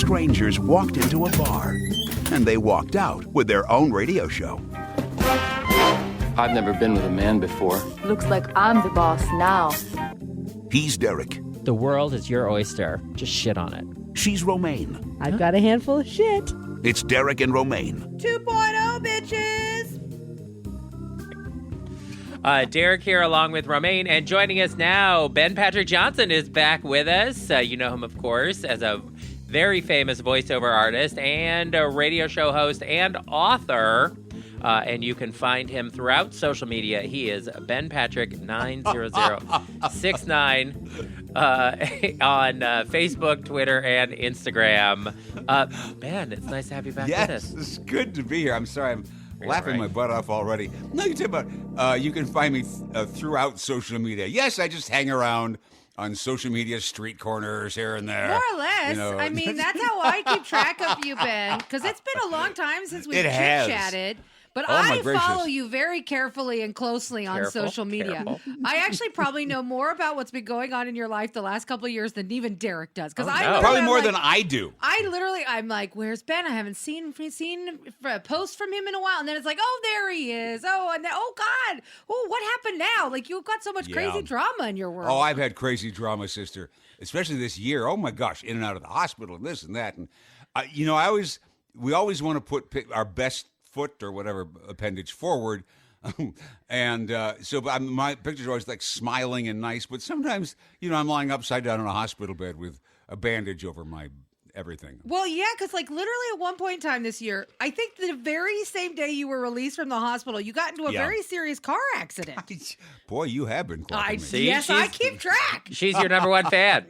strangers walked into a bar, and they walked out with their own radio show. I've never been with a man before. Looks like I'm the boss now. He's Derek. The world is your oyster. Just shit on it. She's Romaine. I've got a handful of shit. It's Derek and Romaine. 2.0, bitches. Derek here along with Romaine, and joining us now, Ben Patrick Johnson is back with us. You know him, of course, as a very famous voiceover artist and a radio show host and author. And you can find him throughout social media. He is Ben Patrick 90069 on Facebook, Twitter, and Instagram. Ben, it's nice to have you back with us. Yes, it's good to be here. I'm sorry, I'm laughing my butt off already. No, you talk about you can find me throughout social media. Yes, I just hang around on social media street corners here and there. More or less. You know. I mean, that's how I keep track of you, Ben, because it's been a long time since we've It has. chit-chatted. But Oh, my I gracious. follow you very carefully and closely on social media. I actually probably know more about what's been going on in your life the last couple of years than even Derek does. Because Probably more than I do. I'm like, where's Ben? I haven't seen a post from him in a while. And then it's like, oh, there he is. Oh, and then, oh, God. Oh, what happened now? Like, you've got so much crazy drama in your world. Oh, I've had crazy drama, sister, especially this year. Oh, my gosh, in and out of the hospital and this and that. And, we always want to put our best foot or whatever appendage forward. And but my pictures are always like smiling and nice. But sometimes, I'm lying upside down in a hospital bed with a bandage over my everything. Well, yeah, because like literally at one point in time this year, I think the very same day you were released from the hospital, you got into a very serious car accident. Boy, you have been clocking me. See, yes, I keep track. She's your number one fan.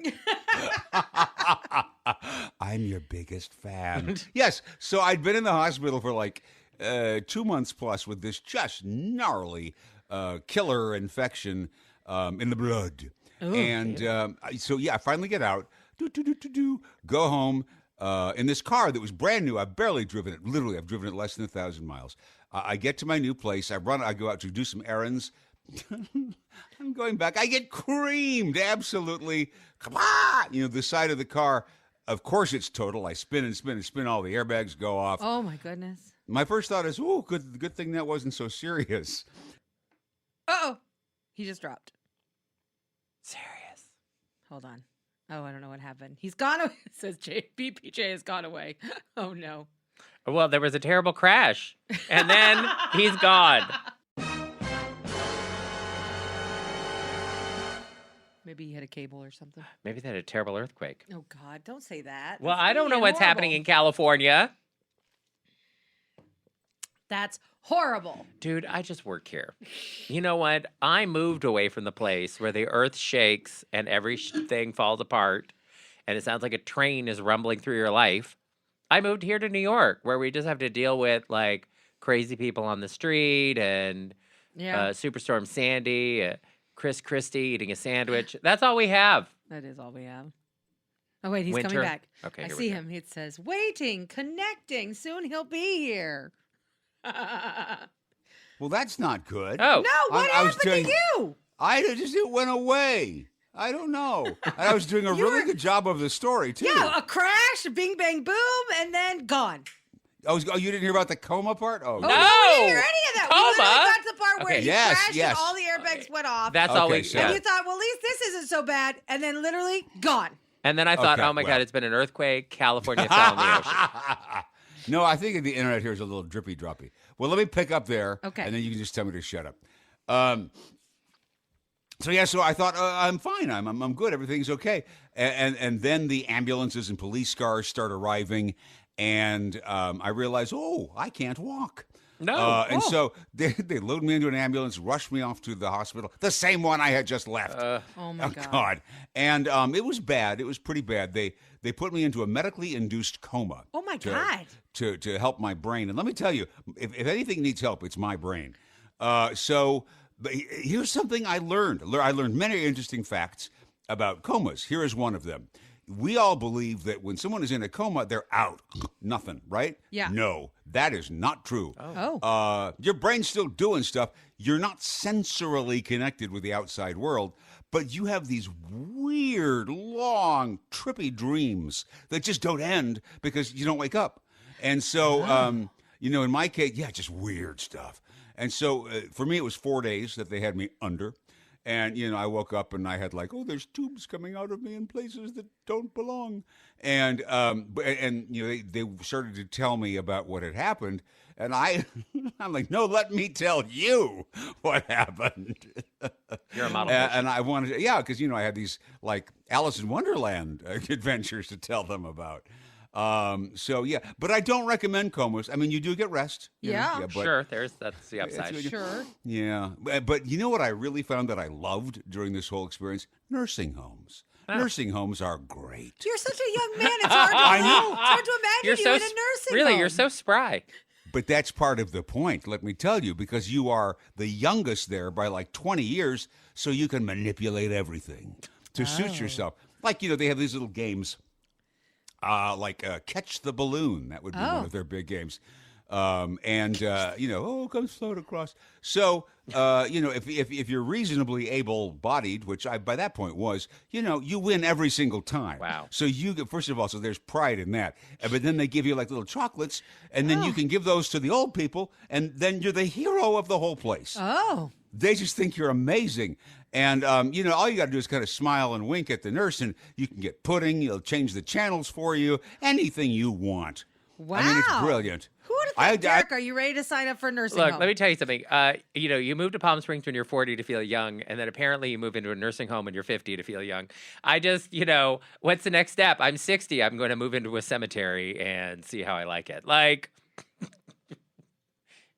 I'm your biggest fan. Yes, so I'd been in the hospital for like 2 months plus with this just gnarly killer infection in the blood. Ooh, and I finally get out, go home in this car that was brand new. I've barely driven it. Literally, I've driven it less than 1,000 miles. I get to my new place. I go out to do some errands. I'm going back. I get creamed. Absolutely. Come on. The side of the car. Of course, it's total. I spin and spin and spin. All the airbags go off. Oh, my goodness. My first thought is, oh, good thing that wasn't so serious. Uh-oh. He just dropped. Serious. Hold on. Oh, I don't know what happened. He's gone away. It says BPJ has gone away. Oh, no. Well, there was a terrible crash, and then he's gone. Maybe he hit a cable or something. Maybe they had a terrible earthquake. Oh, God. Don't say that. Well, That's I don't know really what's happening horrible. in California. That's horrible. Dude, I just work here. You know what? I moved away from the place where the earth shakes and everything falls apart, and it sounds like a train is rumbling through your life. I moved here to New York, where we just have to deal with, like, crazy people on the street and Superstorm Sandy, Chris Christie eating a sandwich. That's all we have. That is all we have. Oh, wait, he's Winter? coming back. Okay, I here we see go. him. It says, waiting, connecting. Soon he'll be here. Well, that's not good. Oh. No, what I was happened to you? It went away. I don't know. And I was doing a really good job of the story, too. Yeah, a crash, a bing, bang, boom, and then gone. You didn't hear about the coma part? Oh, Oh, No! no, we didn't hear any of that. We literally Coma? got to the part where Okay. he Yes, crashed yes. and all the airbags went off. That's all Okay, we so- and yeah. you thought, well, at least this isn't so bad. And then literally gone. And then I thought, Okay, oh my well. God, it's been an earthquake. California fell in the ocean. No, I think the internet here is a little drippy droppy. Well, let me pick up there, Okay. and then you can just tell me to shut up. So I thought I'm fine. I'm good. Everything's okay. And then the ambulances and police cars start arriving, and I realize, I can't walk. No. And so they load me into an ambulance, rush me off to the hospital, the same one I had just left. Oh, my God. God. And it was bad. It was pretty bad. They put me into a medically induced coma. Oh, my God. To help my brain. And let me tell you, if anything needs help, it's my brain. But here's something I learned. I learned many interesting facts about comas. Here is one of them. We all believe that when someone is in a coma, they're out. Nothing, right? Yeah. No, that is not true. Oh. Your brain's still doing stuff. You're not sensorily connected with the outside world, but you have these weird, long, trippy dreams that just don't end because you don't wake up. And so, in my case, just weird stuff. And so for me, it was 4 days that they had me under. And, I woke up and I had there's tubes coming out of me in places that don't belong. And they started to tell me about what had happened. And I'm like, no, let me tell you what happened. You're a model. And I wanted to, because, I had these Alice in Wonderland adventures to tell them about. But I don't recommend comas. I mean, you do get rest. Yeah. But, Sure, that's the upside. Sure. Yeah. But you know what I really found that I loved during this whole experience? Nursing homes. Nursing homes are great. You're such a young man. It's hard to, I know. It's hard to imagine You're you so in a nursing really, home. you're so spry. But that's part of the point, let me tell you, because you are the youngest there by 20 years, so you can manipulate everything to suit yourself. They have these little games, Catch the Balloon. That would be one of their big games. Come float across. So, if you're reasonably able-bodied, which I by that point was, you win every single time. Wow. So first of all, so there's pride in that. But then they give you little chocolates, and then you can give those to the old people, and then you're the hero of the whole place. Oh. They just think you're amazing. And, all you got to do is kind of smile and wink at the nurse, and you can get pudding. You'll change the channels for you, anything you want. Wow. I mean, it's brilliant. Who would have thought, Derek, are you ready to sign up for a nursing home? Look, let me tell you something. You moved to Palm Springs when you're 40 to feel young, and then apparently you move into a nursing home when you're 50 to feel young. I just, what's the next step? I'm 60. I'm going to move into a cemetery and see how I like it. Is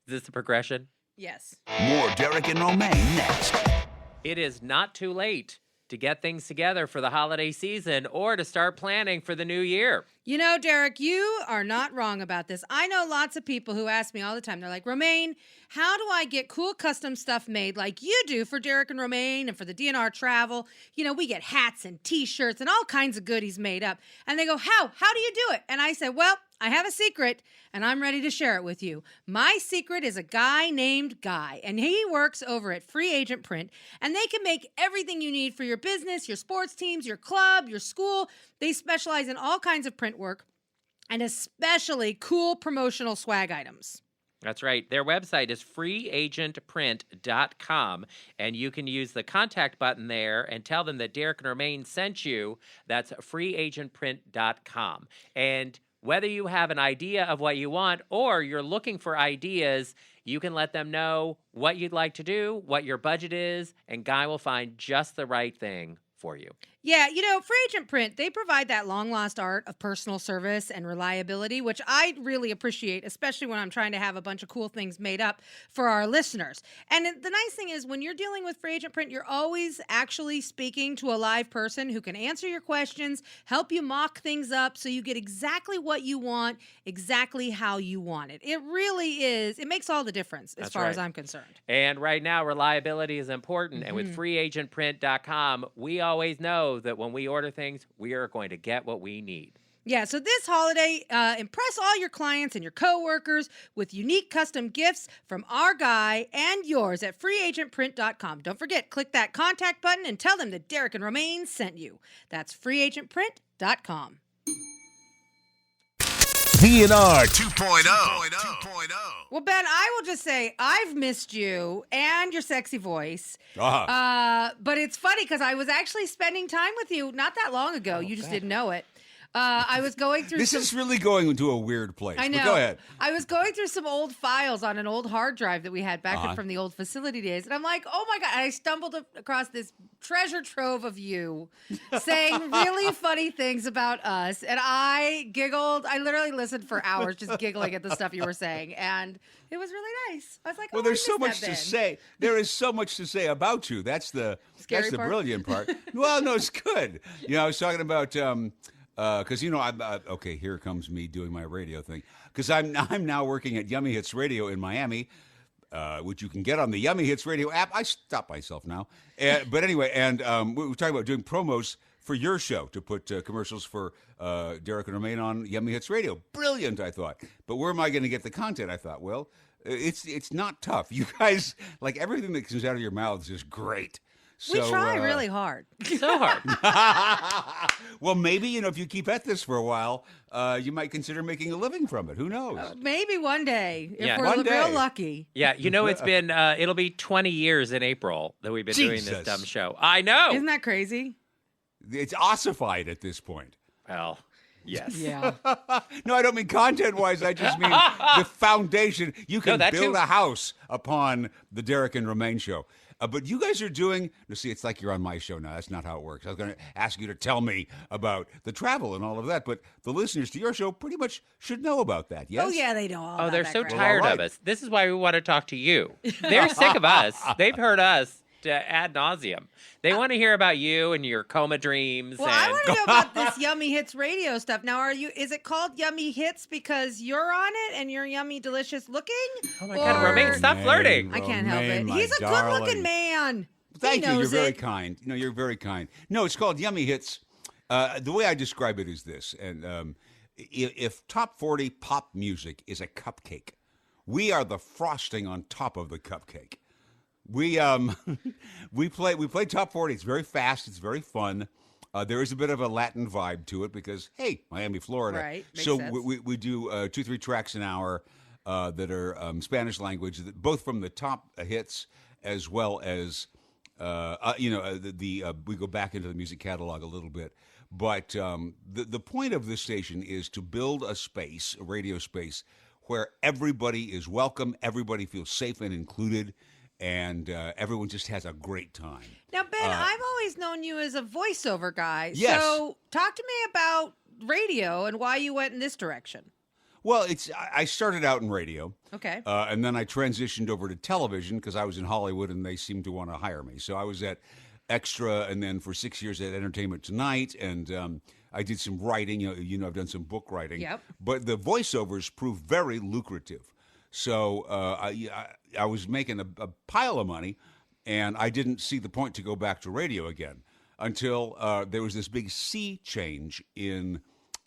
this the progression? Yes. More Derek and Romaine next. It is not too late to get things together for the holiday season or to start planning for the new year. Derek, you are not wrong about this. I know lots of people who ask me all the time. They're like, Romaine, how do I get cool custom stuff made like you do for Derek and Romaine and for the DNR Travel? We get hats and T-shirts and all kinds of goodies made up. And they go, how? How do you do it? And I said, well, I have a secret, and I'm ready to share it with you. My secret is a guy named Guy, and he works over at Free Agent Print, and they can make everything you need for your business, your sports teams, your club, your school. They specialize in all kinds of print work, and especially cool promotional swag items. That's right. Their website is freeagentprint.com, and you can use the contact button there and tell them that Derek and Romaine sent you. That's freeagentprint.com. And whether you have an idea of what you want or you're looking for ideas, you can let them know what you'd like to do, what your budget is, and Guy will find just the right thing for you. Yeah, Free Agent Print, they provide that long-lost art of personal service and reliability, which I really appreciate, especially when I'm trying to have a bunch of cool things made up for our listeners. And the nice thing is, when you're dealing with Free Agent Print, you're always actually speaking to a live person who can answer your questions, help you mock things up so you get exactly what you want, exactly how you want it. It really is. It makes all the difference as far as I'm concerned. And right now, reliability is important. And with freeagentprint.com, we always know that when we order things, we are going to get what we need. Yeah, so this holiday, impress all your clients and your coworkers with unique custom gifts from our Guy and yours at freeagentprint.com. Don't forget, click that contact button and tell them that Derek and Romaine sent you. That's freeagentprint.com. DNR 2.0. Well, Ben, I will just say I've missed you and your sexy voice. But it's funny because I was actually spending time with you not that long ago. You just didn't know it. I was going through. This is really going into a weird place. I know. But go ahead. I was going through some old files on an old hard drive that we had back from the old facility days, and I'm like, oh my god! And I stumbled across this treasure trove of you saying really funny things about us, and I giggled. I literally listened for hours just giggling at the stuff you were saying, and it was really nice. I was like, well, there's so much to say. There is so much to say about you. That's the part? brilliant part. Well, no, it's good. I was talking about. Because okay, here comes me doing my radio thing. Because I'm now working at Yummy Hits Radio in Miami, which you can get on the Yummy Hits Radio app. I stopped myself now, but anyway, and we were talking about doing promos for your show to put commercials for Derek and Romaine on Yummy Hits Radio. Brilliant, I thought. But where am I going to get the content? I thought, well, it's not tough. You guys, like everything that comes out of your mouths is great. We So, try really hard. So hard. well, maybe, if you keep at this for a while, you might consider making a living from it. Who knows? Maybe one day, if Yeah. we're One real day. lucky. Yeah, it's been it'll be 20 years in April that we've been doing this Jesus. dumb show. I know. Isn't that crazy? It's ossified at this point. Well, yes. Yeah. No, I don't mean content-wise. I just mean the foundation. You can that build too. a house upon the Derek and Romaine show. But you guys are doing. See, it's like you're on my show now. That's not how it works. I was going to ask you to tell me about the travel and all of that, but the listeners to your show pretty much should know about that. Yes. Oh, yeah, they know all Oh, about they're that so crap. tired all of right. us. This is why we want to talk to you. They're sick of us. They've heard us to ad nauseum. They want to hear about you and your coma dreams. Well, I and want to know about this Yummy Hits radio stuff. Now, is it called Yummy Hits because you're on it and you're yummy, delicious looking? Oh my God, Romaine, stop flirting. I can't help it. Romaine, my He's a darling. good-looking man. Thank He you. You're knows very it. kind. You're very kind. No, it's called Yummy Hits. The way I describe it is this, and if top 40 pop music is a cupcake, we are the frosting on top of the cupcake. We we play top 40. It's very fast. It's very fun. There is a bit of a Latin vibe to it because, hey, Miami, Florida. Right, makes So sense. we do 2-3 tracks an hour that are Spanish language, both from the top hits as well as we go back into the music catalog a little bit. But the point of this station is to build a space, a radio space, where everybody is welcome, everybody feels safe and included, and everyone just has a great time. Now, Ben, I've always known you as a voiceover guy. Yes. So talk to me about radio and why you went in this direction. Well, I started out in radio. Okay. And then I transitioned over to television because I was in Hollywood and they seemed to want to hire me. So I was at Extra and then for 6 years at Entertainment Tonight. And I did some writing. I've done some book writing. Yep. But the voiceovers proved very lucrative. So I was making a pile of money and I didn't see the point to go back to radio again until there was this big sea change in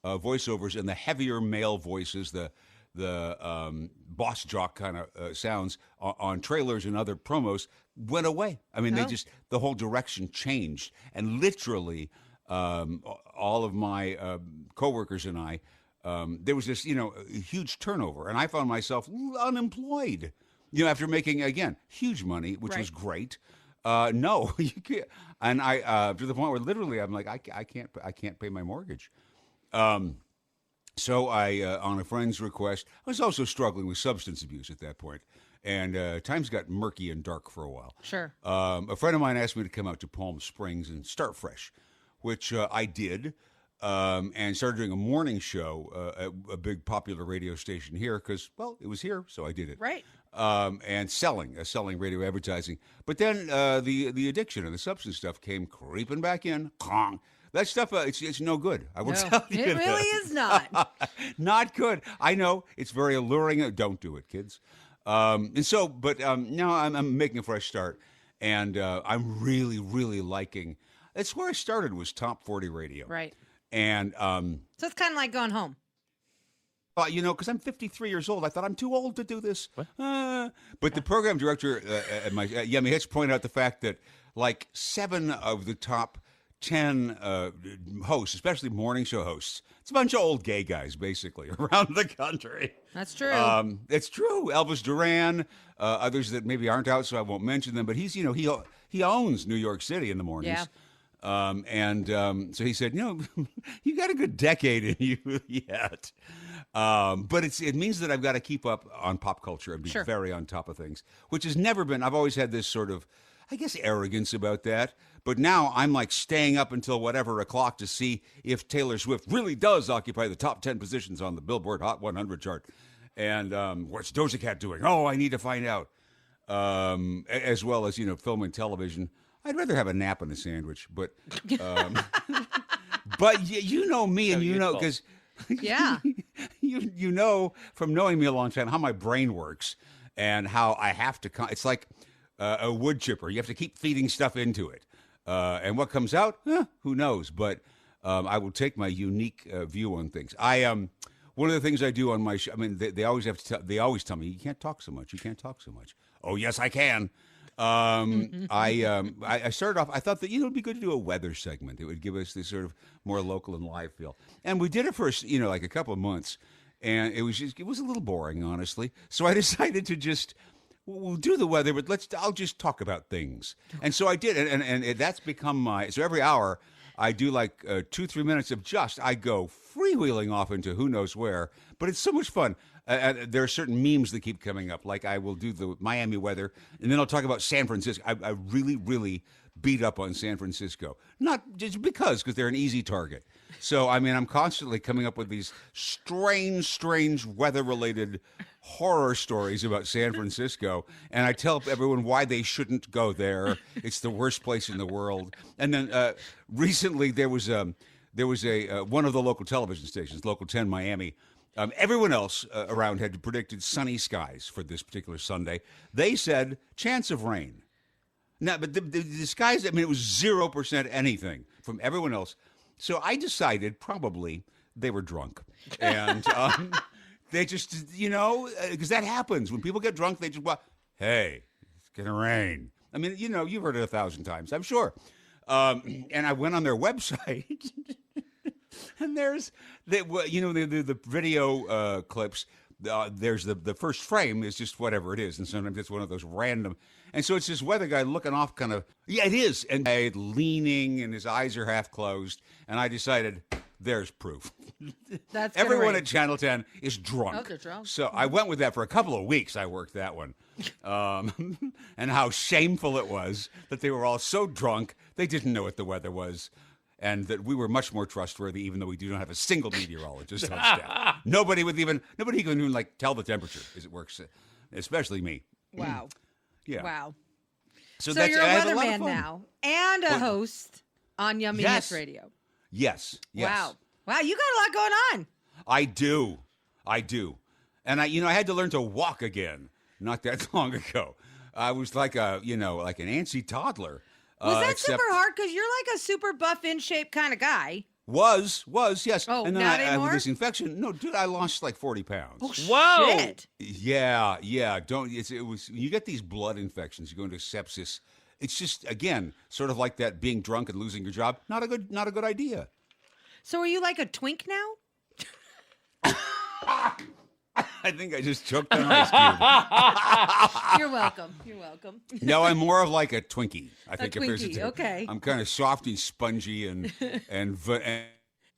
voiceovers and the heavier male voices, the boss jock kind of sounds on trailers and other promos went away. I mean, the whole direction changed. And literally, all of my coworkers and I, there was this, huge turnover. And I found myself unemployed, after making, again, huge money, which was great. No, you can't. And I, to the point where literally I'm like, I can't pay my mortgage. So I, on a friend's request, I was also struggling with substance abuse at that point, and times got murky and dark for a while. Sure. A friend of mine asked me to come out to Palm Springs and start fresh, which I did, and started doing a morning show at a big popular radio station here because, well, it was here, so I did it. Right. And selling radio advertising. But then the addiction and the substance stuff came creeping back in. That stuff, it's no good. I will tell you. It really is not. Not good. I know. It's very alluring. Don't do it, kids. And so, but now I'm making a fresh start. And I'm really, really liking. That's where I started was Top 40 Radio. Right. And, So it's kind of like going home. because I'm 53 years old, I thought I'm too old to do this. But the program director at Yummy Hits pointed out the fact that like 7 of the top 10 hosts, especially morning show hosts, it's a bunch of old gay guys, basically, around the country. That's true. It's true. Elvis Duran, others that maybe aren't out, so I won't mention them. But he's, he owns New York City in the mornings. Yeah. So he said, you got a good decade in you yet. But it means that I've got to keep up on pop culture and be Sure. very on top of things, which has never been. I've always had this sort of, I guess, arrogance about that. But now I'm like staying up until whatever o'clock to see if Taylor Swift really does occupy the top 10 positions on the Billboard Hot 100 chart. And what's Doja Cat doing? Oh, I need to find out. As well as, film and television. I'd rather have a nap and a sandwich, but but you know me, and So because Yeah. you know from knowing me a long time how my brain works and how I have to. It's like a wood chipper. You have to keep feeding stuff into it, and what comes out, who knows? But I will take my unique view on things. One of the things I do on my show. I mean, they always have to. They always tell me you can't talk so much. You can't talk so much. Oh yes, I can. I started off. I thought that it'd be good to do a weather segment. It would give us this sort of more local and live feel. And we did it for like a couple of months, and it was a little boring, honestly. So I decided to just. We'll do the weather, but I'll just talk about things. And so I did, and that's become so every hour I do like 2-3 minutes of I go freewheeling off into who knows where, but it's so much fun. There are certain memes that keep coming up, like I will do the Miami weather, and then I'll talk about San Francisco. I really, really beat up on San Francisco, not just because they're an easy target. So, I mean, I'm constantly coming up with these strange weather-related horror stories about San Francisco, and I tell everyone why they shouldn't go there. It's the worst place in the world. And then recently there was a one of the local television stations, Local 10 Miami. Everyone else around had predicted sunny skies for this particular Sunday. They said chance of rain. Now, but the skies, I mean, it was 0% anything from everyone else. So I decided probably they were drunk. And they just, because that happens. When people get drunk, they just, hey, it's going to rain. I mean, you've heard it 1,000 times, I'm sure. And I went on their website, and there's, the video clips. There's the first frame is just whatever it is, and sometimes it's one of those random. And so it's this weather guy looking off kind of, it is, and leaning, and his eyes are half closed, and I decided, there's proof. That's Everyone at Channel 10 is drunk. Oh, they're drunk. So I went with that for a couple of weeks. I worked that one. And how shameful it was that they were all so drunk, they didn't know what the weather was. And that we were much more trustworthy, even though we do not have a single meteorologist on staff. Nobody can even tell the temperature as it works, especially me. Wow. Yeah. Wow. So you're a I had lot of weatherman fun. now and a host on Yummy Yes. Hits Radio. Yes. Wow. Wow, you got a lot going on. I do. And I had to learn to walk again not that long ago. I was like an antsy toddler. Was that except super hard? Because you're like a super buff, in shape kind of guy. Was, yes. Oh, and then not I anymore? with this infection. No, dude, I lost like 40 pounds. Oh, Whoa. shit. Yeah. It was. You get these blood infections. You go into sepsis. It's just again sort of like that being drunk and losing your job. Not a good idea. So are you like a twink now? I think I just choked on ice cube. You're welcome. You're welcome. No, I'm more of like a Twinkie. I think if there's Twinkie, okay. I'm kind of soft and spongy and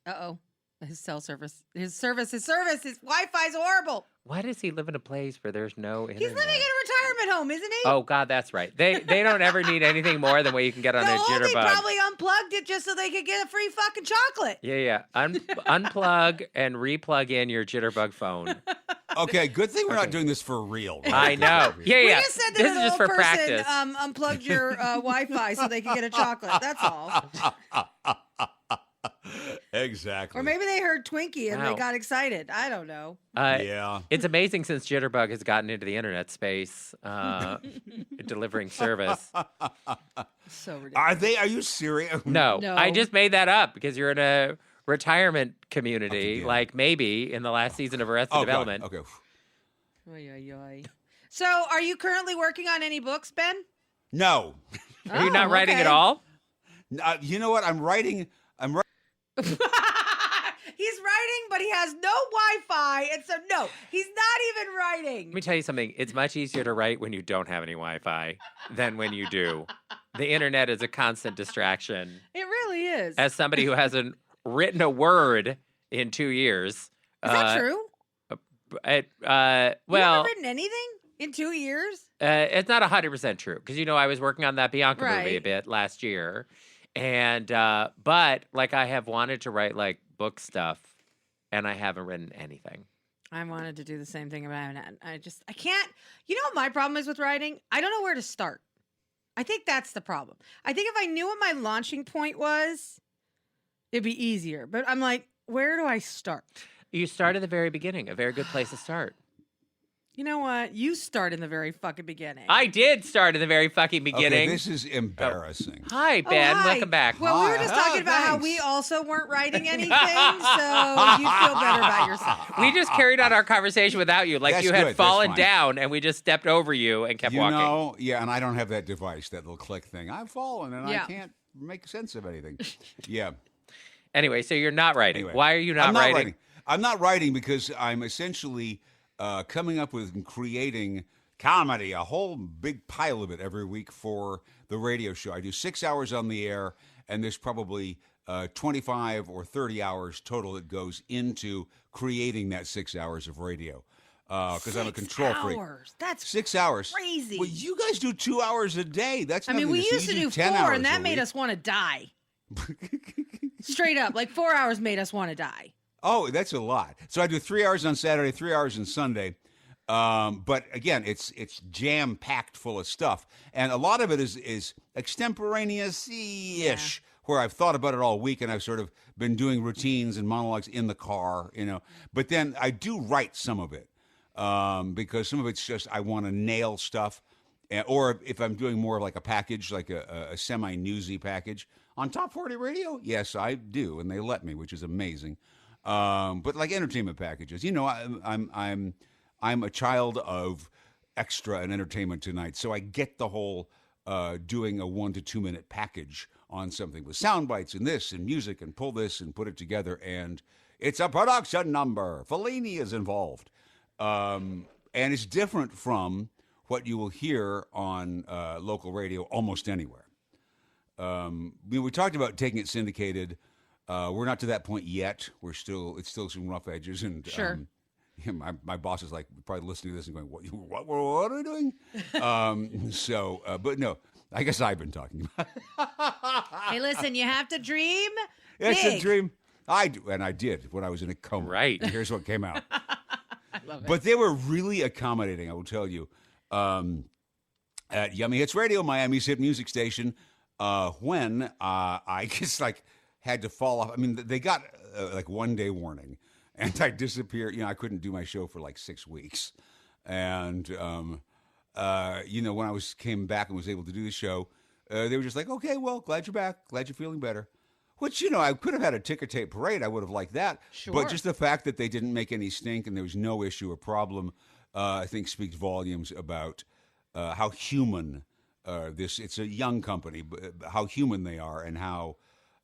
Uh-oh. His cell service. His Wi-Fi's horrible. Why does he live in a place where there's no internet? He's living in a retirement home, isn't he? Oh God, that's right. They don't ever need anything more than what you can get on no, a they jitterbug. probably unplugged it just so they could get a free fucking chocolate. Yeah. Unplug and replug in your jitterbug phone. Okay, good thing we're not doing this for real. I know. Yeah. We just said that This an is just old for person practice. unplugged your Wi-Fi so they could get a chocolate. That's all. Exactly. Or maybe they heard Twinkie and Wow. they got excited. I don't know. Yeah. It's amazing since Jitterbug has gotten into the internet space, delivering service. So ridiculous. Are you serious? No, No. I just made that up because you're in a retirement community, Okay, yeah. like maybe in the last season of Arrested Oh, God. Development. Okay. Oy, oy, oy. So are you currently working on any books, Ben? No. Are you not Oh, writing okay. at all? You know what? I'm writing. He's writing, but he has no Wi-Fi, and so no, he's not even writing. Let me tell you something. It's much easier to write when you don't have any Wi-Fi than when you do. The internet is a constant distraction. It really is. As somebody who hasn't written a word in 2 years. Is that true? Well, You haven't written anything in 2 years? it's not 100% true because I was working on that Bianca movie a Right. bit last year, and but like I have wanted to write like book stuff, and I haven't written anything. I wanted to do the same thing, but I can't. You know what my problem is with writing? I don't know where to start. I think that's the problem. I think if I knew what my launching point was, it'd be easier. But I'm like, where do I start? You start at the very beginning. A very good place to start. You know what? You start in the very fucking beginning. I did start in the very fucking Okay, beginning. this is embarrassing. Hi, Oh, Ben. hi. Welcome back. Well, we were just Hi. talking about how Thanks. we also weren't writing anything, so you feel better about yourself. We just carried on our conversation without you, like That's you had good. That's fallen fine. down, and we just stepped over you and kept You walking. know, yeah, and I don't have that device, that little click thing. I've fallen and Yeah. I can't make sense of anything. Yeah. Anyway, so you're not writing. Anyway, Why are you not I'm not writing? writing? I'm not writing because I'm essentially coming up with and creating comedy, a whole big pile of it every week for the radio show. I do 6 hours on the air, and there's probably 25 or 30 hours total that goes into creating that 6 hours of radio. Because I'm a control freak. That's 6 hours. crazy. Well, you guys do 2 hours a day. That's I mean, nothing we see. used to You do 10 4, hours and that a made week. us want to die. Straight up, like 4 hours made us want to die. Oh, that's a lot. So I do 3 hours on Saturday, 3 hours on Sunday. But again, it's jam packed full of stuff, and a lot of it is extemporaneous-ish, where I've thought about it all week, and I've sort of been doing routines and monologues in the car, you know. But then I do write some of it because some of it's just I want to nail stuff, or if I'm doing more of like a package, like a semi-newsy package on Top 40 Radio, yes, I do, and they let me, which is amazing. But like entertainment packages, you know, I'm a child of extra and entertainment tonight, so I get the whole doing a 1 to 2 minute package on something with sound bites and this and music and pull this and put it together, and it's a production number. Fellini is involved, and it's different from what you will hear on local radio almost anywhere. We talked about taking it syndicated. We're not to that point yet. It's still some rough edges, and Sure. My boss is like probably listening to this and going, "What are we doing?" But no, I guess I've been talking about it. Hey, listen, you have to dream It's big. a dream. I do, and I did when I was in a coma. Right. And here's what came out. I love it. But they were really accommodating, I will tell you. At Yummy Hits Radio, Miami's hit music station, when I just like had to fall off. I mean, they got like 1 day warning, and I disappeared. You know, I couldn't do my show for like 6 weeks, and you know, when I came back and was able to do the show, they were just like, "Okay, well, glad you're back. Glad you're feeling better." Which, you know, I could have had a ticker tape parade. I would have liked that. Sure. But just the fact that they didn't make any stink and there was no issue or problem, I think speaks volumes about how human it's a young company, but how human they are, and how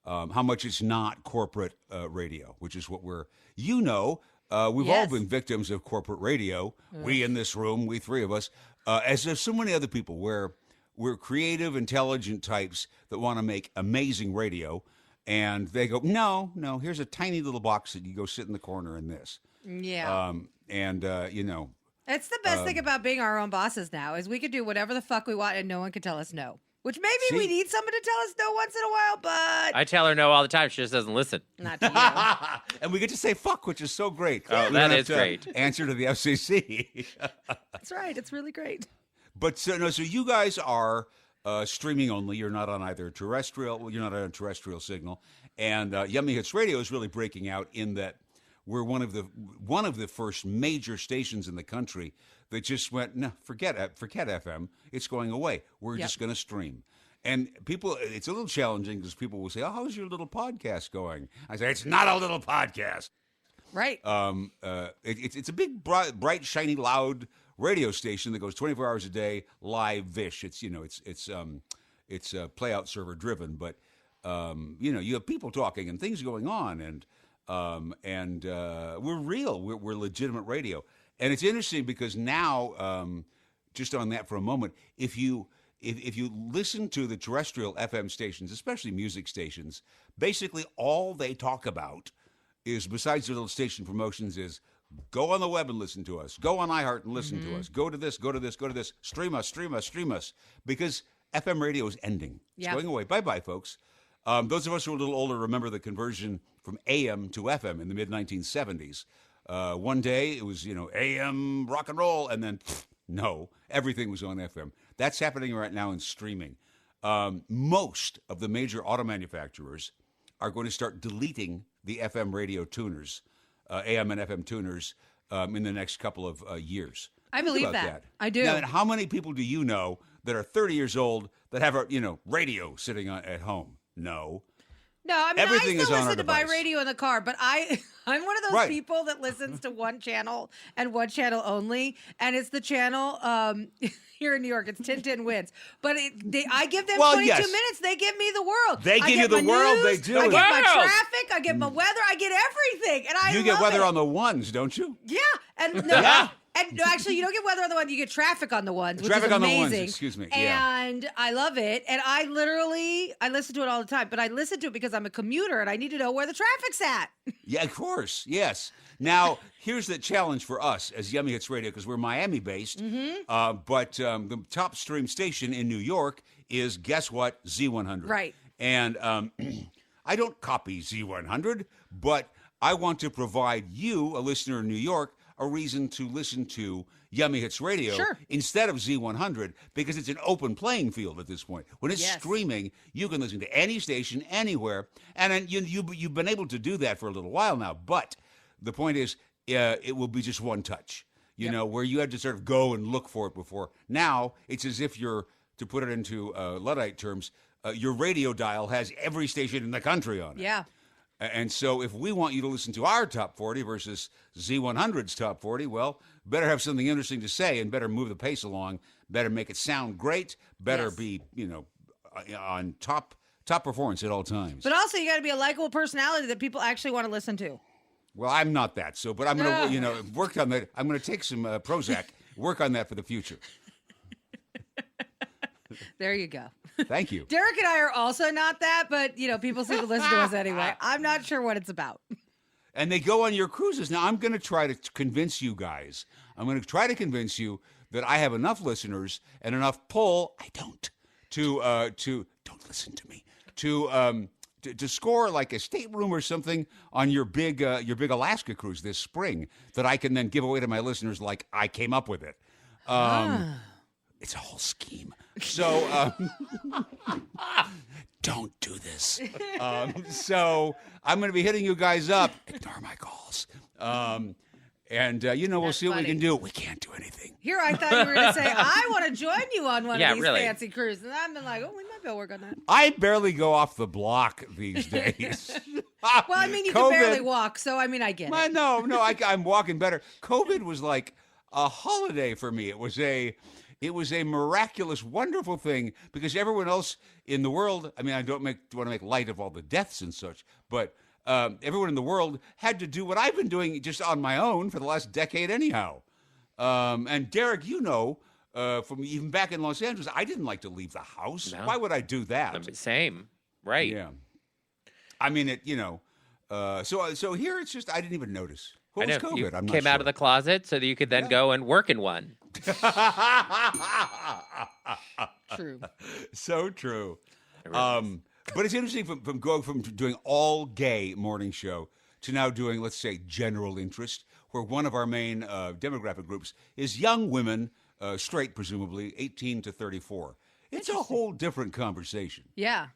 much it's not corporate radio, which is what we've all Yes. been victims of corporate radio. We in this room, we three of us, as there's so many other people, where we're creative, intelligent types that want to make amazing radio, and they go, no, here's a tiny little box that you go sit in the corner in this. Yeah. You know, It's the best thing about being our own bosses now is we could do whatever the fuck we want and no one can tell us no. Which maybe we See? need someone to tell us no once in a while, but I tell her no all the time. She just doesn't listen. not to you. and we get to say fuck, which is so great. Oh, We that don't have is to great. Answer to the FCC. That's right. It's really great. But so you guys are streaming only. You're not on either terrestrial. Well, you're not on a terrestrial signal. And Yummy Hits Radio is really breaking out in that we're one of the first major stations in the country that just went, no, forget FM. It's going away. We're just going to stream. And people, it's a little challenging because people will say, "Oh, how's your little podcast going?" I say, "It's not a little podcast." Right. It's a big, bright, shiny, loud radio station that goes 24 hours a day, live-ish. It's play out server driven, but you know, you have people talking and things going on, and we're real. We're legitimate radio, and it's interesting because now, just on that for a moment, if you listen to the terrestrial FM stations, especially music stations, basically all they talk about is, besides their little station promotions, is go on the web and listen to us. Go on iHeart and listen to us. Go to this, go to this, go to this. Stream us, stream us, stream us. Because FM radio is ending. It's Yeah. going away. Bye-bye, folks. Those of us who are a little older remember the conversion from AM to FM in the mid-1970s. One day it was, AM rock and roll, and then no, everything was on FM. That's happening right now in streaming. Most of the major auto manufacturers are going to start deleting the FM radio tuners, AM and FM tuners, in the next couple of years. I Think believe about that. I do. Now, and how many people do you know that are 30 years old that have a radio sitting at home? No. No, I mean, Everything I is still on our listen to my device. radio in the car, but I'm one of those Right. people that listens to one channel and one channel only, and it's the channel here in New York. It's 1010 Wins, but I give them Well, 22 yes. minutes. They give me the world. They I give you get the my world, news, they do. I get my Wow. traffic. I get my weather. I get everything, and I You get love weather it. on the ones, don't you? Yeah, and no, Yeah. and no, actually, you don't get weather on the one. You get traffic on the ones, which Traffic is on the amazing. ones, excuse me, yeah. And I love it. And I listen to it all the time. But I listen to it because I'm a commuter and I need to know where the traffic's at. Yeah, of course. Yes. Now, here's the challenge for us as Yummy Hits Radio, because we're Miami-based. Mm-hmm. But the top stream station in New York is, guess what? Z100. Right. And I don't copy Z100, but I want to provide you, a listener in New York, a reason to listen to Yummy Hits Radio Sure. instead of Z100, because it's an open playing field at this point. When it's Yes. streaming, you can listen to any station, anywhere, and then you've been able to do that for a little while now. But the point is, it will be just one touch, you know, where you had to sort of go and look for it before. Now, it's as if you're, to put it into Luddite terms, your radio dial has every station in the country on it. Yeah. And so if we want you to listen to our top 40 versus Z100's top 40, well, better have something interesting to say and better move the pace along, better make it sound great, better Yes. be, on top performance at all times. But also, you got to be a likable personality that people actually want to listen to. Well, I'm not that, but I'm going to, work on that. I'm going to take some Prozac, work on that for the future. There you go. Thank you. Derek and I are also not that, but, people seem to listen to us anyway. I'm not sure what it's about. And they go on your cruises. Now, I'm going to try to convince you guys. I'm going to try to convince you that I have enough listeners and enough pull. I don't. To don't listen to me. To score like a stateroom or something on your big Alaska cruise this spring that I can then give away to my listeners like I came up with it. It's a whole scheme. So don't do this. So I'm going to be hitting you guys up. Ignore my calls. And we'll That's see what we funny. can do. We can't do anything. Here, I thought you were going to say, I want to join you on one Yeah, of these really. fancy cruises. And I've been like, we might be able to work on that. I barely go off the block these days. Well, I mean, you can barely walk, so I get it. No, I'm walking better. COVID was like a holiday for me. It was a miraculous, wonderful thing because everyone else in the world, I don't want to make light of all the deaths and such, but everyone in the world had to do what I've been doing just on my own for the last decade anyhow. And Derek, from even back in Los Angeles, I didn't like to leave the house. No. Why would I do that? Same. Right. Yeah. So here it's just, I didn't even notice. What I was know. COVID? You I'm not came out of sure. the closet so that you could then go and work in one. True. So true. But it's interesting from going from doing all gay morning show to now doing, let's say, general interest, where one of our main demographic groups is young women, straight presumably, 18 to 34. It's a whole different conversation. Yeah.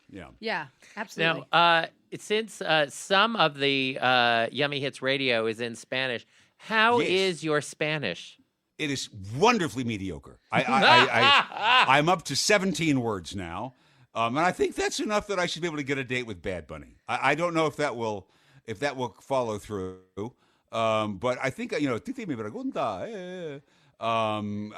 Yeah. Yeah, absolutely. Now, since some of the Yummy Hits Radio is in Spanish, how Yes. is your Spanish? It is wonderfully mediocre. I'm up to 17 words now, and I think that's enough that I should be able to get a date with Bad Bunny. I don't know if that will follow through, but I think "Titi me pregunta." I'm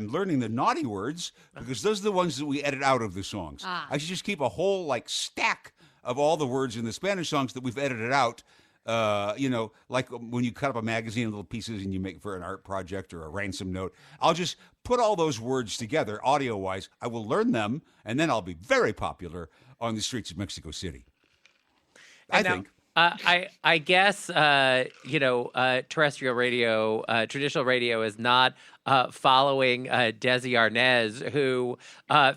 learning the naughty words because those are the ones that we edit out of the songs. I should just keep a whole stack of all the words in the Spanish songs that we've edited out. Like when you cut up a magazine in little pieces and you make for an art project or a ransom note, I'll just put all those words together audio-wise. I will learn them, and then I'll be very popular on the streets of Mexico City. I think. I guess, terrestrial radio, traditional radio is not following Desi Arnaz, who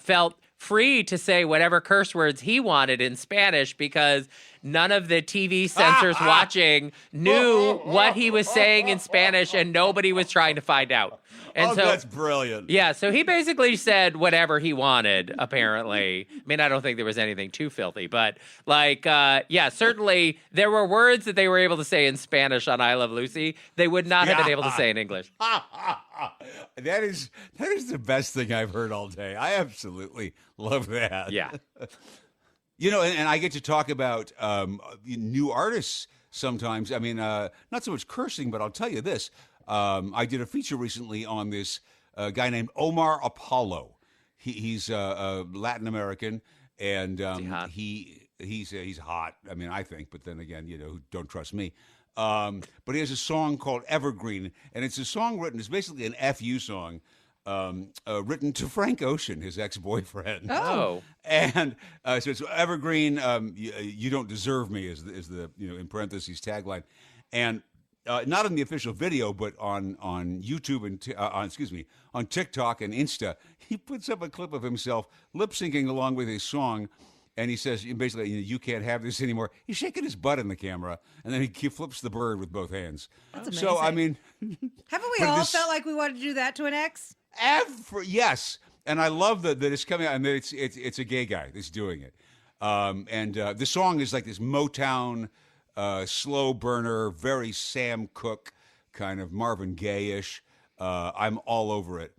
felt free to say whatever curse words he wanted in Spanish because none of the TV censors watching knew what he was saying in Spanish and nobody was trying to find out. And so that's brilliant. yeah, so he basically said whatever he wanted, apparently. I mean, I don't think there was anything too filthy, but yeah, certainly there were words that they were able to say in Spanish on I Love Lucy they would not have been able to say in English. That is the best thing I've heard all day. I absolutely love that. Yeah. You know, and I get to talk about new artists sometimes. I mean, not so much cursing, but I'll tell you this. I did a feature recently on this guy named Omar Apollo. He's Latin American, and he's hot. I mean, I think, but then again, don't trust me. But he has a song called Evergreen, and it's a song written. It's basically an FU song. Written to Frank Ocean, his ex-boyfriend. Oh. And so it's Evergreen, you don't deserve me is the in parentheses tagline. And not in the official video, but on YouTube and on TikTok and Insta, he puts up a clip of himself lip syncing along with his song. And he says, basically, you can't have this anymore. He's shaking his butt in the camera, and then he flips the bird with both hands. That's amazing. So, I mean... Haven't we all felt like we wanted to do that to an ex? Yes. And I love that it's coming out, and that it's a gay guy that's doing it. And the song is like this Motown, slow burner, very Sam Cooke, kind of Marvin Gaye-ish. I'm all over it.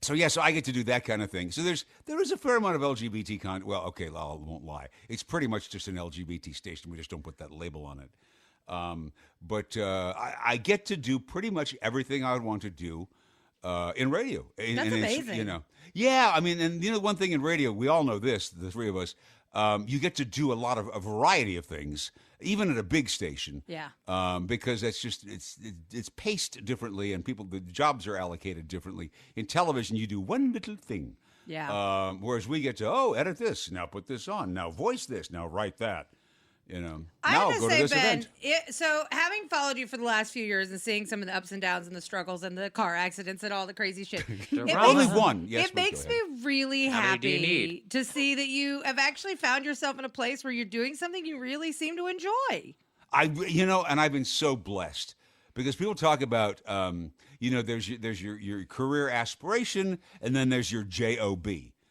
So I get to do that kind of thing. So there is a fair amount of LGBT content. Well, okay, I won't lie. It's pretty much just an LGBT station. We just don't put that label on it. But I get to do pretty much everything I would want to do in radio. That's amazing. Yeah, I mean, and one thing in radio, we all know this, the three of us, you get to do a variety of things, even at a big station. Yeah. Because that's just it's paced differently, and the jobs are allocated differently. In television, you do one little thing. Yeah. Whereas we get to edit this, now put this on, now voice this, now write that. I now have to go say, to this Ben, event. so having followed you for the last few years and seeing some of the ups and downs and the struggles and the car accidents and all the crazy shit, Only one. Yes, it makes me really How many do you happy need? to see that you have actually found yourself in a place where you're doing something you really seem to enjoy. And I've been so blessed because people talk about, there's your career aspiration, and then there's your job.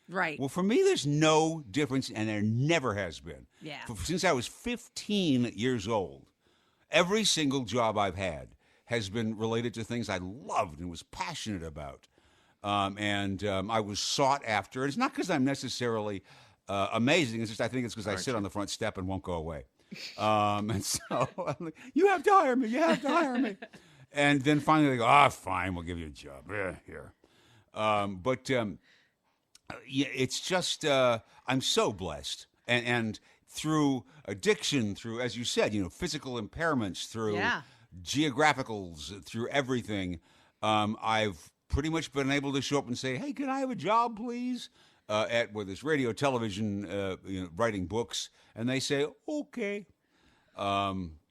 Right. Well, for me, there's no difference, and there never has been. Yeah. Since I was 15 years old, every single job I've had has been related to things I loved and was passionate about. I was sought after. And it's not because I'm necessarily amazing. It's just I think it's because I sit on the front step and won't go away. And so I'm like, you have to hire me. You have to hire me. And then finally they go, fine, we'll give you a job. Yeah, here. It's just I'm so blessed, and through addiction, through, as you said, physical impairments, through geographicals, through everything, I've pretty much been able to show up and say, "Hey, can I have a job, please?" At whether it's radio, television, writing books, and they say, "Okay."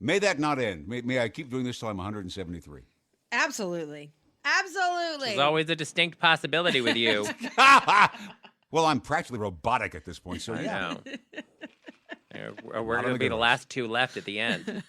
May that not end. May I keep doing this till I'm 173. Absolutely. There's always a distinct possibility with you. Well, I'm practically robotic at this point, so I yeah. know. We're going to be the last two left at the end.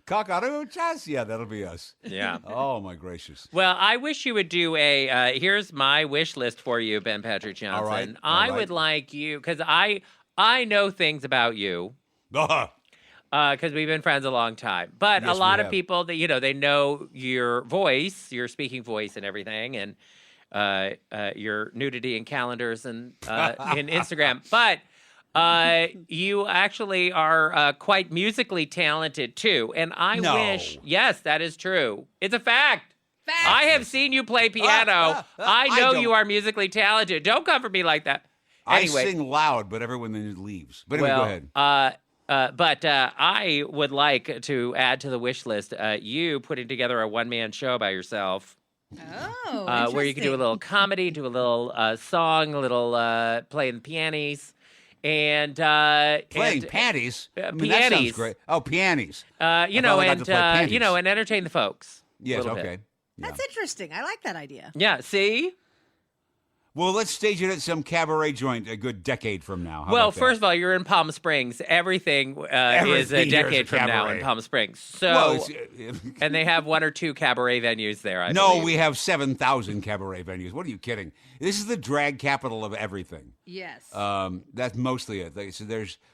Kakaruchas, yeah, that'll be us. Yeah. Oh my gracious. Well, I wish you would do here's my wish list for you, Ben Patrick Johnson. All right. I would like you, because I know things about you. Because we've been friends a long time. But Yes, a lot we of have. people, that they know your voice, your speaking voice and everything, and your nudity in calendars and in Instagram. But you actually are quite musically talented, too. And I wish, yes, that is true. It's a fact. I have seen you play piano. I know don't. you are musically talented. Don't come for me like that. Anyway, I sing loud, but everyone then leaves. But anyway, go ahead. But I would like to add to the wish list you putting together a one-man show by yourself. Oh, where you can do a little comedy, do a little song, a little playing the pianis. And Playing panties? I mean, pianis. that sounds great. Oh, pianis. And entertain the folks. Yes, a little okay. bit. That's interesting. I like that idea. Yeah, see? Well, let's stage it at some cabaret joint a good decade from now. How Well, about that? first of all, you're in Palm Springs. Everything is a Everything here is decade a from now cabaret. in Palm Springs. So, Well, and they have 1 or 2 cabaret venues there. I no, believe. we have 7,000 cabaret venues. What are you kidding? This is the drag capital of everything. Yes. That's mostly it. So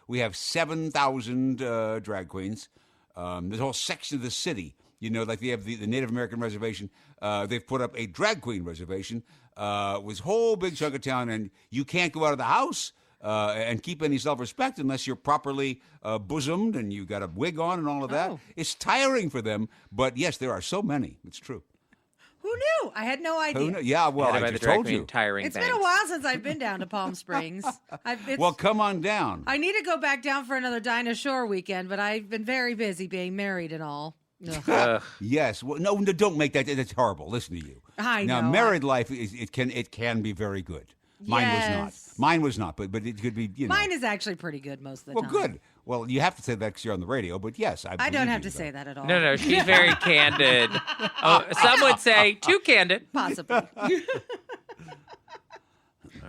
we have 7,000 drag queens. There's a whole section of the city. You know, like they have the Native American reservation. They've put up a drag queen reservation with a whole big chunk of town, and you can't go out of the house and keep any self-respect unless you're properly bosomed and you got a wig on and all of that. Oh. It's tiring for them, but yes, there are so many. It's true. Who knew? I had no idea. Who kn- Yeah, well, Headed I by the just drag told queen you. Tiring It's Banks. been a while since I've been down to Palm Springs. Well, come on down. I need to go back down for another Dinah Shore weekend, but I've been very busy being married and all. Ugh. Ugh. Yes. Well, no, don't make that. That's horrible. Listen to you. I Now, know. married life it can be very good. Mine was not. Yes. Mine was not. But it could be. You know. Mine is actually pretty good most of the Well, time. good. Well, you have to say that because you're on the radio. But yes, I believe don't have you, to say that at all. No, she's very candid. Oh, some would say too candid. Possibly.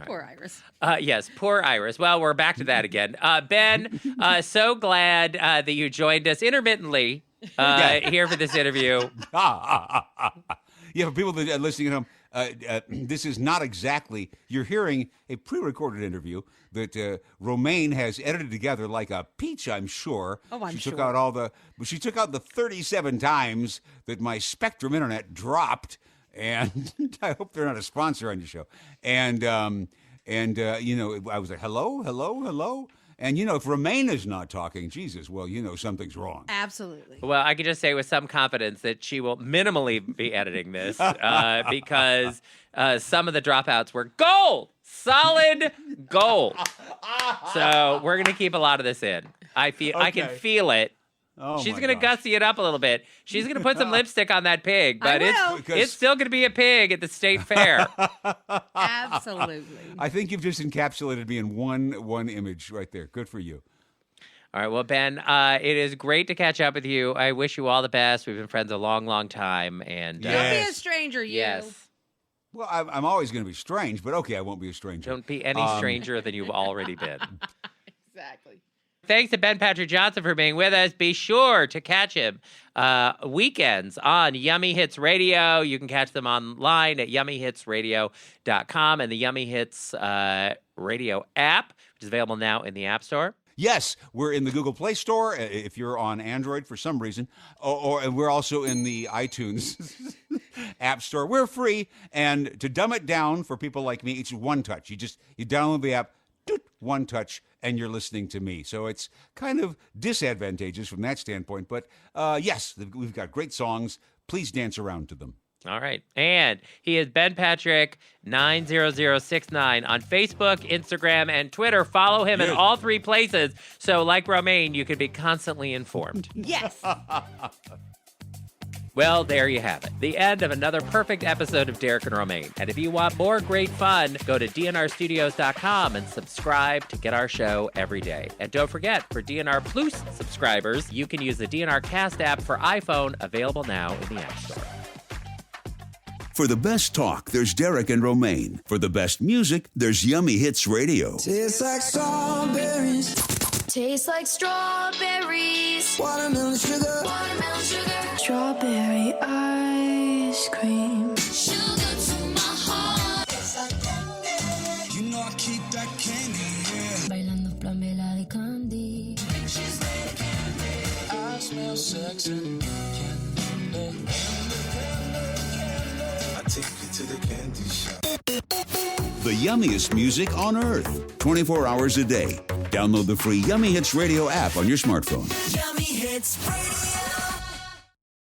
Poor Iris. Yes, poor Iris. Well, we're back to that again. Ben, so glad that you joined us intermittently here for this interview. Yeah, for people that are listening at home, this is not exactly. You're hearing a pre-recorded interview that Romaine has edited together like a peach, I'm sure. Oh, I'm she took sure. out she took out the 37 times that my Spectrum internet dropped, and I hope they're not a sponsor on your show. And you know, I was like, hello. And, you know, if Romaine is not talking, Jesus, well, you know, something's wrong. Absolutely. Well, I can just say with some confidence that she will minimally be editing this because some of the dropouts were gold, solid gold. So we're going to keep a lot of this in. I can Okay. feel it. Oh, She's my going to gosh. gussy it up a little bit. She's going to put some lipstick on that pig, but will. it's still going to be a pig at the state fair. Absolutely. I think you've just encapsulated me in one image right there. Good for you. All right, well, Ben, it is great to catch up with you. I wish you all the best. We've been friends a long, long time, and Don't be a Yes. stranger, you. yes, Well, I'm always going to be strange, but okay, I won't be a stranger. don't be any stranger than you've already been. Exactly. Thanks to Ben Patrick Johnson for being with us. Be sure to catch him weekends on Yummy Hits Radio. You can catch them online at yummyhitsradio.com and the Yummy Hits Radio app, which is available now in the App Store. Yes, we're in the Google Play Store if you're on Android for some reason, or we're also in the iTunes App Store. We're free, and to dumb it down for people like me, it's one touch. You download the app, one touch, and you're listening to me. So it's kind of disadvantageous from that standpoint. But yes, we've got great songs. Please dance around to them. All right. And he is Ben Patrick 90069 on Facebook, Instagram, and Twitter. Follow him in all three places. So like Romaine, you can be constantly informed. Yes. Well, there you have it. The end of another perfect episode of Derek and Romaine. And if you want more great fun, go to dnrstudios.com and subscribe to get our show every day. And don't forget, for DNR Plus subscribers, you can use the DNR Cast app for iPhone, available now in the App Store. For the best talk, there's Derek and Romaine. For the best music, there's Yummy Hits Radio. Tastes like strawberries, Tastes like strawberries. watermelon sugar, Watermelon sugar. strawberry ice cream. Sugar to my heart. You know I keep that candy, yeah. Bailando flamela de candy. I smell sexy. Candy. I take you to the candy shop. The yummiest music on earth, 24 hours a day. Download the free Yummy Hits Radio app on your smartphone. Yummy Hits Radio.